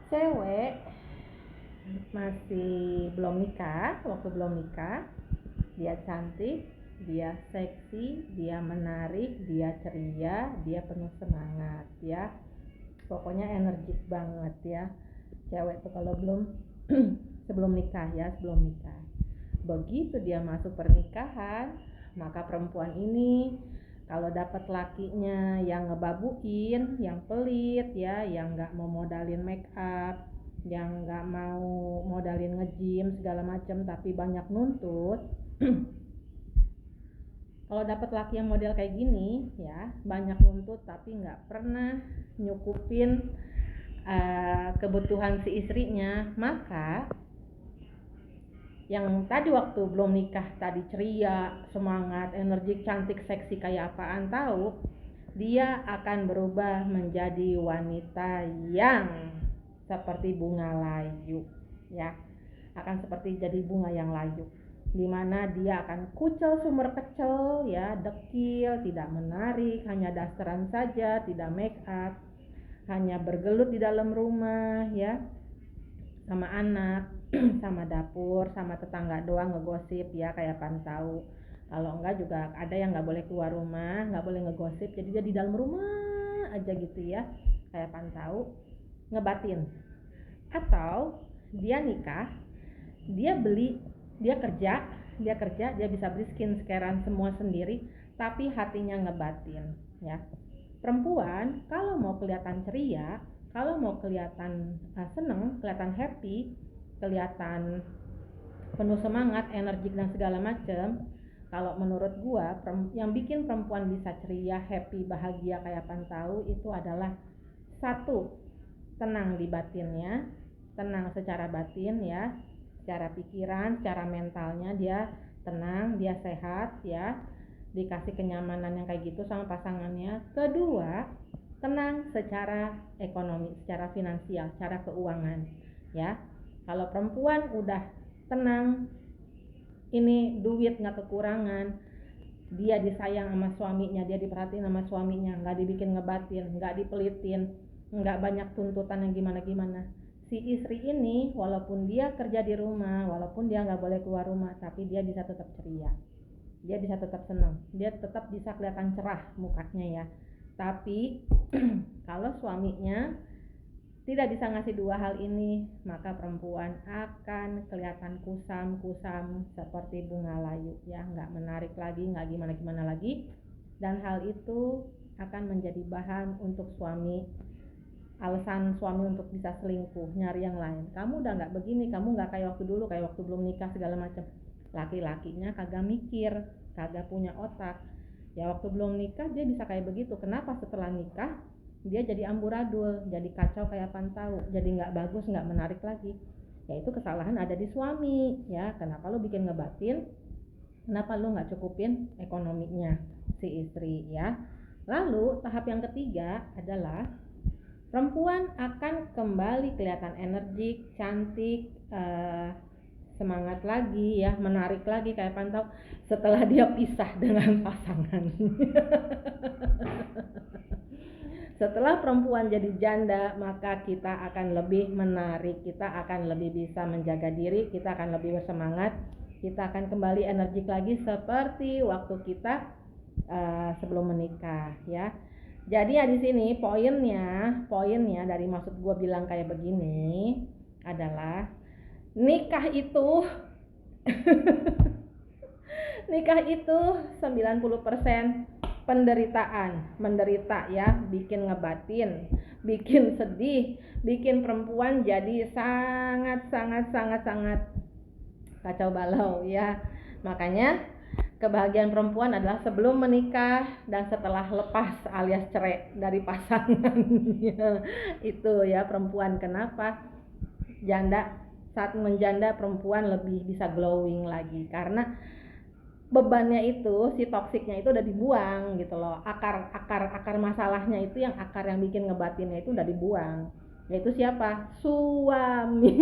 Cewek masih belum nikah, waktu belum nikah, dia cantik, dia seksi, dia menarik, dia ceria, dia penuh semangat ya. Pokoknya energik banget ya. Cewek tuh kalau belum sebelum nikah ya, sebelum nikah. Begitu dia masuk pernikahan, maka perempuan ini kalau dapat lakinya yang ngebabuin, yang pelit ya, yang nggak mau modalin make up, yang nggak mau modalin nge-gym segala macam, tapi banyak nuntut. Kalau dapat laki yang model kayak gini ya, banyak nuntut tapi nggak pernah nyukupin kebutuhan si istrinya, maka yang tadi waktu belum nikah tadi ceria, semangat, energik, cantik, seksi kayak apaan tahu, dia akan berubah menjadi wanita yang seperti bunga layu ya, akan seperti jadi bunga yang layu, dimana dia akan kucel sumber kecil ya, dekil, tidak menarik, hanya dasteran saja, tidak make up, hanya bergelut di dalam rumah ya, sama anak, sama dapur, sama tetangga doang ngegosip ya, kayak pantau. Kalau enggak juga ada yang nggak boleh keluar rumah, nggak boleh ngegosip, jadi dia di dalam rumah aja gitu ya, kayak pantau, ngebatin. Atau dia nikah, dia beli, dia bisa beli skincare semua sendiri, tapi hatinya ngebatin ya. Perempuan kalau mau kelihatan ceria, kalau mau kelihatan seneng, kelihatan happy, kelihatan penuh semangat, energik dan segala macem, kalau menurut gua yang bikin perempuan bisa ceria, happy, bahagia kayak pantau itu adalah satu, tenang di batinnya, tenang secara batin ya, secara pikiran, secara mentalnya dia tenang, dia sehat ya, dikasih kenyamanan yang kayak gitu sama pasangannya. Kedua, tenang secara ekonomi, secara finansial, secara keuangan ya. Kalau perempuan udah tenang, ini duit nggak kekurangan, dia disayang sama suaminya, dia diperhatiin sama suaminya, nggak dibikin ngebatin, nggak dipelitin, nggak banyak tuntutan yang gimana-gimana, si istri ini walaupun dia kerja di rumah, walaupun dia nggak boleh keluar rumah, tapi dia bisa tetap ceria, dia bisa tetap senang, dia tetap bisa kelihatan cerah mukanya ya. Tapi kalau suaminya tidak bisa ngasih dua hal ini, maka perempuan akan kelihatan kusam seperti bunga layu ya, nggak menarik lagi, nggak gimana-gimana lagi, dan hal itu akan menjadi bahan untuk suami, alasan suami untuk bisa selingkuh, nyari yang lain. Kamu udah nggak begini, kamu nggak kayak waktu dulu, kayak waktu belum nikah segala macam. Laki-lakinya kagak mikir, kagak punya otak ya. Waktu belum nikah dia bisa kayak begitu, kenapa setelah nikah dia jadi amburadul, jadi kacau kayak pantau, jadi nggak bagus, nggak menarik lagi. Ya itu kesalahan ada di suami ya, kenapa lu bikin ngebatin, kenapa lu nggak cukupin ekonominya si istri ya. Lalu tahap yang ketiga adalah perempuan akan kembali kelihatan energik, cantik, semangat lagi ya, menarik lagi kayak pantau setelah dia pisah dengan pasangan. Setelah perempuan jadi janda, maka kita akan lebih menarik, kita akan lebih bisa menjaga diri, kita akan lebih bersemangat, kita akan kembali energik lagi seperti waktu kita sebelum menikah ya. Jadi ya di sini poinnya dari maksud gue bilang kayak begini adalah nikah itu nikah itu 90% penderitaan, menderita ya, bikin ngebatin, bikin sedih, bikin perempuan jadi sangat kacau balau ya. Makanya kebahagiaan perempuan adalah sebelum menikah dan setelah lepas alias cerai dari pasangannya. Itu ya perempuan, kenapa janda, saat menjanda perempuan lebih bisa glowing lagi, karena bebannya itu, si toksiknya itu udah dibuang gitu loh. Akar masalahnya itu, yang akar yang bikin ngebatinnya itu udah dibuang. Yaitu siapa? Suami.